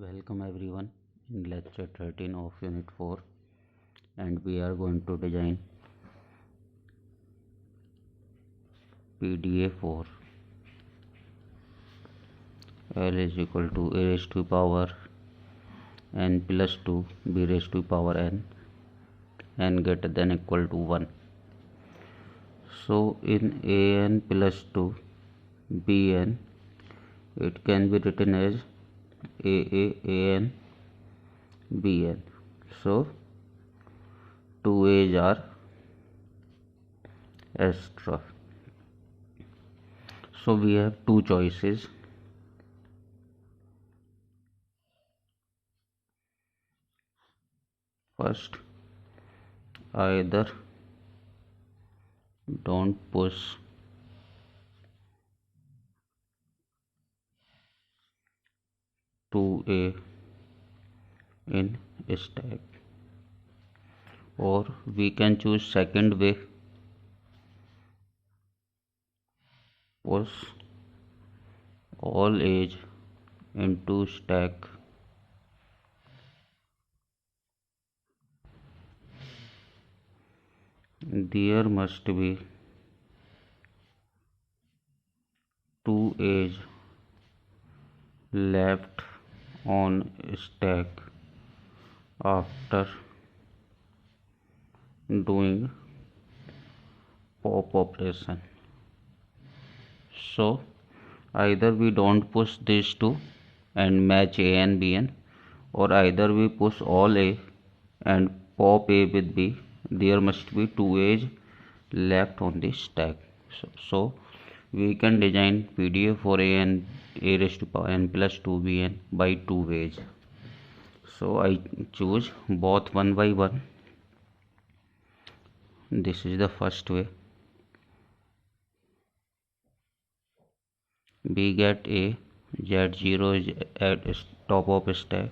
Welcome everyone in lecture 13 of unit 4, and we are going to design PDA for L is equal to a raised to power n plus 2 b raised to power n greater than equal to 1. So in an plus 2 bn it can be written as an bn. So 2 a's are extra. So we have two choices. First, either don't push to a in stack, or we can choose second way, push all edge into stack. There must be two edge left on stack after doing pop operation. So either we don't push these two and match a and bn, or either we push all a and pop a with b. There must be two edge left on the stack. So we can design PDA for a and a raised to power n plus 2 bn by two ways. So I choose both one by one. This is the first way. We get a z0 is at top of stack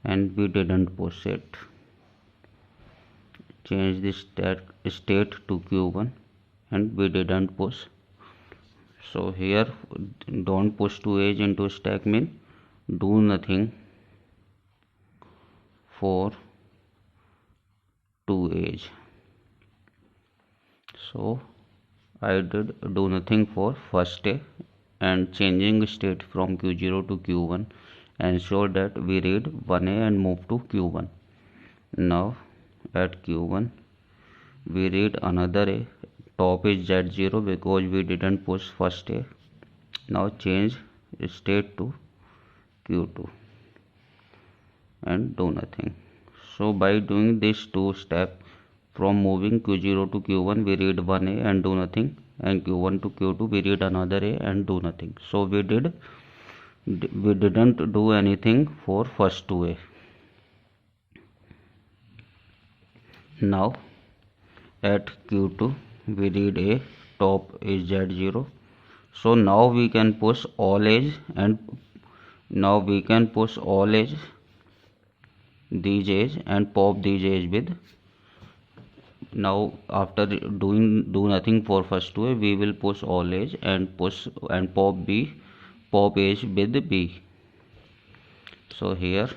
and we didn't push it. Change the state to q1 and we didn't push. So here don't push two edge into stack mean do nothing for two edge. So I did do nothing for first a and changing state from q0 to q1 ensure that we read 1a and move to q1. Now at q1 we read another a, top is z0 because we didn't push first a. Now change state to q2 and do nothing. So by doing this two step, from moving q0 to q1 we read 1a and do nothing, and q1 to q2 we read another a and do nothing. So we didn't do anything for first 2a. Now at q2 we read a, top is z0. So now we can push all edge and these edge and pop these edge with. Now after do nothing for first two, we will push all edge and pop edge with b. So here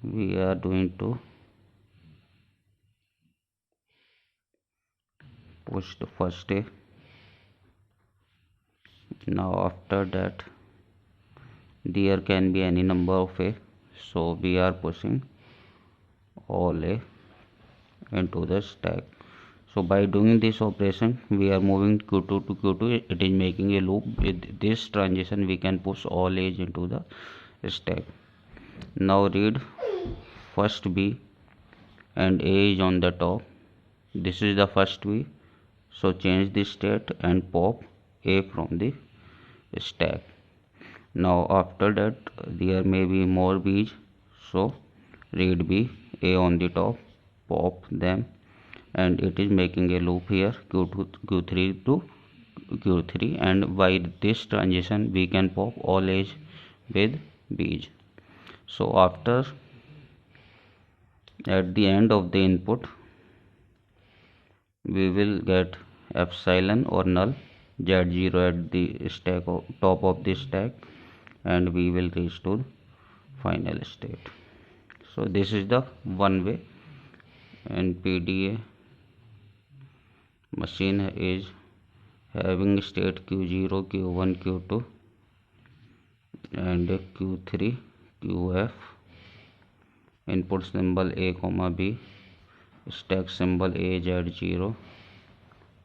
we are going to push the first a. Now after that there can be any number of a, so we are pushing all a into the stack. So by doing this operation we are moving q2 to q2, it is making a loop. With this transition we can push all edge into the stack. Now read first b and a is on the top. This is the first b, so change the state and pop a from the stack. Now after that there may be more b's, so read b, a on the top, pop them, and it is making a loop here q3 to q3, and by this transition we can pop all edge with b's. So after at the end of the input we will get epsilon or null z0 at the stack top of the stack, and we will reach to final state. So this is the one way, and PDA machine is having state q0, q1, q2 and q3, qf, input symbol a comma b, stack symbol a, z0,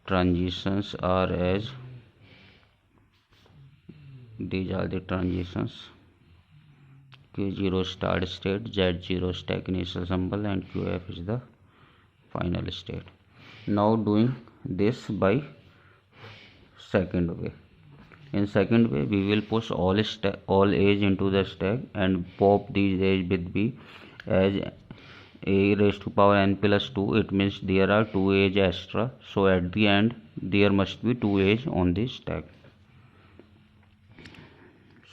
transitions are as these are the transitions: q0 start state, z0 stack initial symbol, and qf is the final state. Now doing this by second way. In second way, we will push all edge into the stack and pop these edge with b as a raised to power n plus 2. It means there are 2 edge extra, so at the end there must be 2 edge on the stack.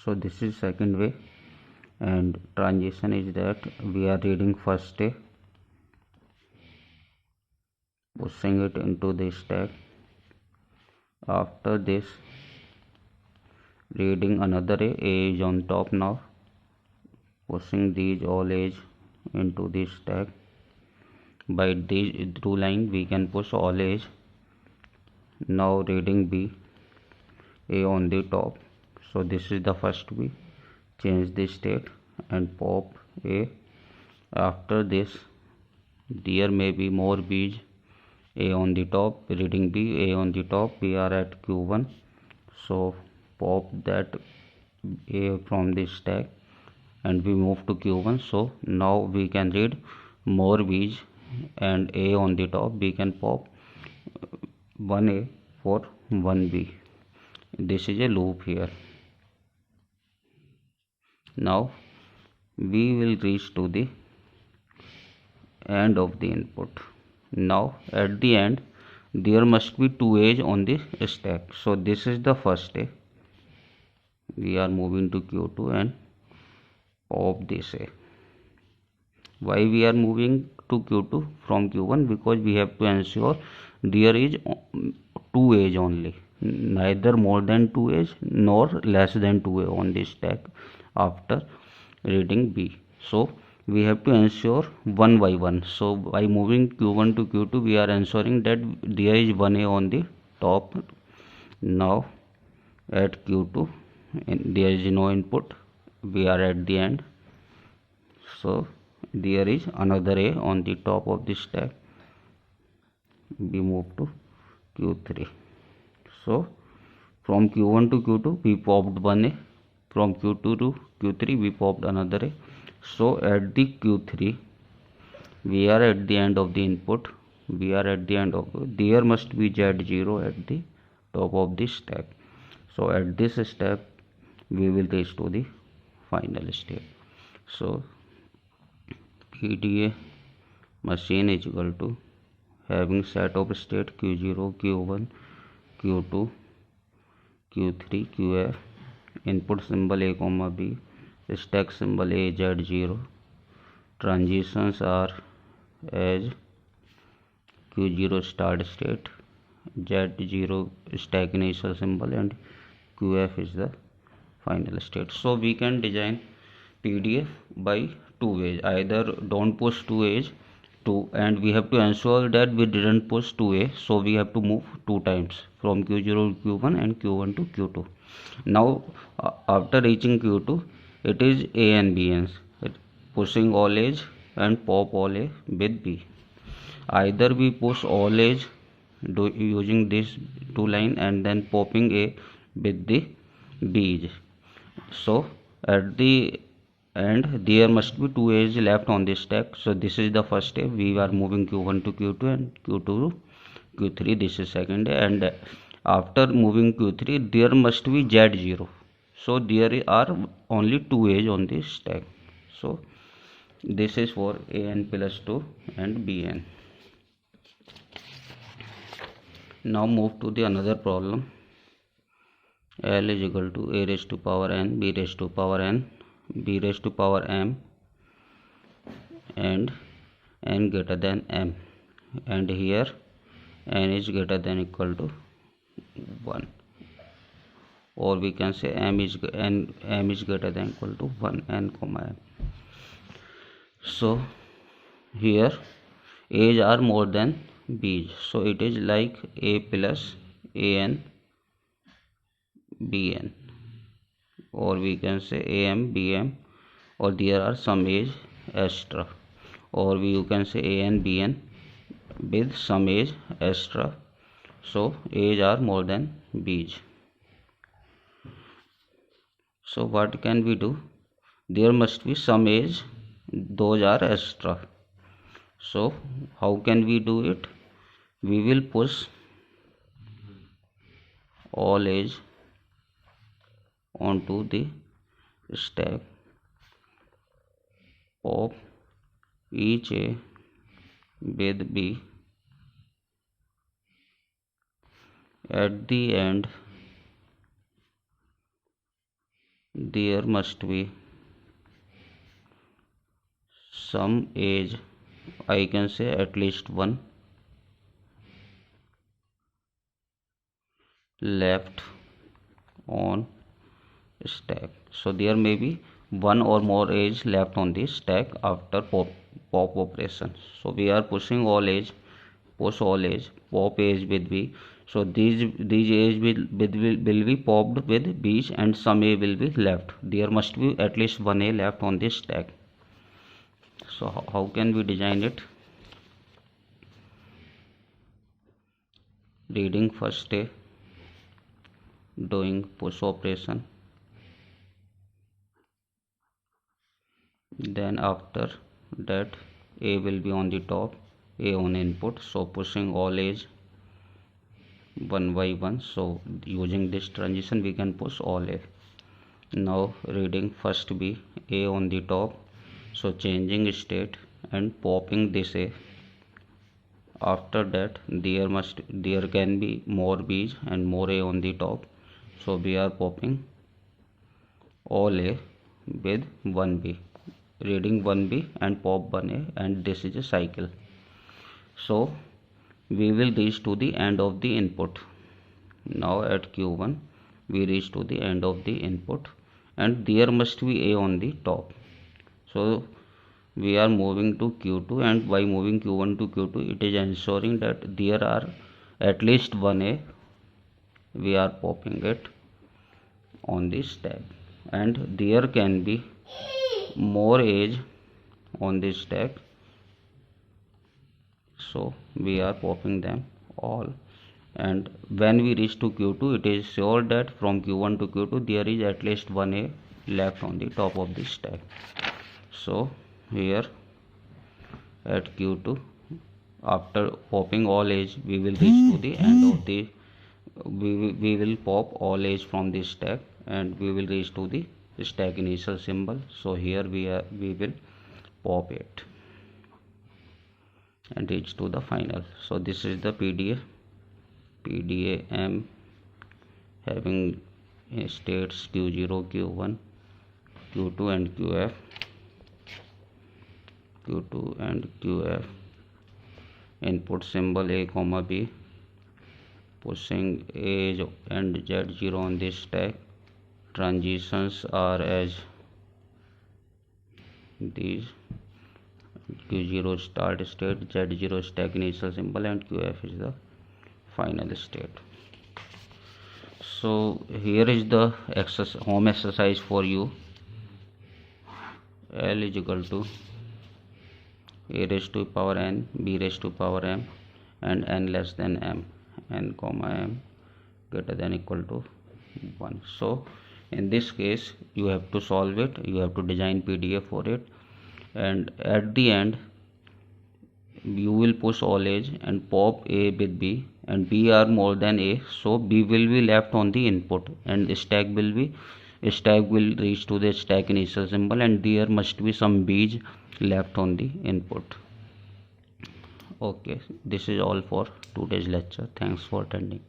So this is second way, and transition is that we are reading first a, pushing it into the stack. After this, reading another a is on top now, pushing these all edge into the stack. By this through line we can push all edge. Now reading b, a on the top, so this is the first b. Change the state and pop a. After this there may be more b's, a on the top, reading b, a on the top. We are at q1, so pop that a from the stack and we move to q1. So now we can read more b's and a on the top. We can pop 1a for 1b. This is a loop here. Now we will reach to the end of the input. Now at the end there must be 2 edge on the stack, so this is the first a. We are moving to q2 and pop this a. Why we are moving to q2 from q1? Because we have to ensure there is 2 edge only, neither more than 2 edge nor less than 2 edge on the stack after reading b. So we have to ensure one by one. So by moving q1 to q2 we are ensuring that there is 1a on the top. Now at q2 and there is no input, we are at the end, so there is another a on the top of the stack. We move to q3. So from q1 to q2 we popped 1a, from q2 to q3 we popped another a. So at the q3 we are at the end of the input. We are at the end of, there must be z0 at the top of the stack. So at this step we will reach to the final state. So PDA machine is equal to having set of state q0, q1, q2, q3, qf, input symbol a comma b, stack symbol a, z0, transitions are as q0 start state, z0 stack initial symbol, and qf is the final state. So we can design PDF by 2 ways. Either don't push 2 edge to, and we have to ensure that we didn't push 2a, so we have to move 2 times from q0 to q1 and q1 to q2. Now after reaching q2 it is a and b ends, pushing all edge and pop all a with b. Either we push all edge using this 2 line and then popping a with the b. So at the and there must be 2 edge left on this stack. So this is the first step. We are moving q1 to q2 and q2 to q3. This is second, and after moving q3 there must be z0. So there are only 2 edge on this stack. So this is for an plus 2 and bn. Now move to the another problem. L is equal to a raised to power n, b raised to power n, b raised to power m, and n greater than m, and here n is greater than equal to 1. or we can say m is greater than equal to 1, n comma m. So here a's are more than b's, so it is like a plus an bn, or we can say am bm, or there are some a's extra, or you can say an bn with some a's extra. So a's are more than b's. So what can we do? There must be some a's, those are extra. So how can we do it? We will push all a's onto the stack of each a with b. At the end there must be some a's, I can say at least one, left on stack. So there may be one or more a's left on the stack after pop operation. So we are pushing all a's, push all a's, pop a's with b. So these a's will be popped with b's, and some a will be left. There must be at least one a left on this stack. So how can we design it? Reading first a, doing push operation, then after that a will be on the top, a on input, so pushing all a's one by one. So using this transition we can push all a. Now reading first b, a on the top, so changing state and popping this a. After that there can be more b's and more a on the top, so we are popping all a with 1b, reading 1b and pop 1a, and this is a cycle. So we will reach to the end of the input. Now at q1 we reach to the end of the input, and there must be a on the top. So we are moving to q2, and by moving q1 to q2 it is ensuring that there are at least one a, we are popping it on this stack, and there can be more a's on this stack, so we are popping them all. And when we reach to q2 it is sure that from q1 to q2 there is at least one a left on the top of the stack. So here at q2, after popping all a's, we will reach to the end of the, we will pop all a's from this stack, and we will reach to the stack initial symbol. So here we will pop it and reach to the final. So this is the PDA M having states q0, q1, q2 and qf, q2 and qf, input symbol a comma b, pushing a and z0 on this stack. Transitions are as these: q0 start state, z0 stack initial symbol, and qf is the final state. So here is the home exercise for you. L is equal to a raised to power n, b raised to power m, and n less than m, n comma m greater than equal to 1. So in this case you have to solve it, you have to design PDA for it, and at the end you will push all a's and pop a with b, and b are more than a, so b will be left on the input, and stack will reach to the stack initial symbol, and there must be some b's left on the input. Okay, this is all for today's lecture. Thanks for attending.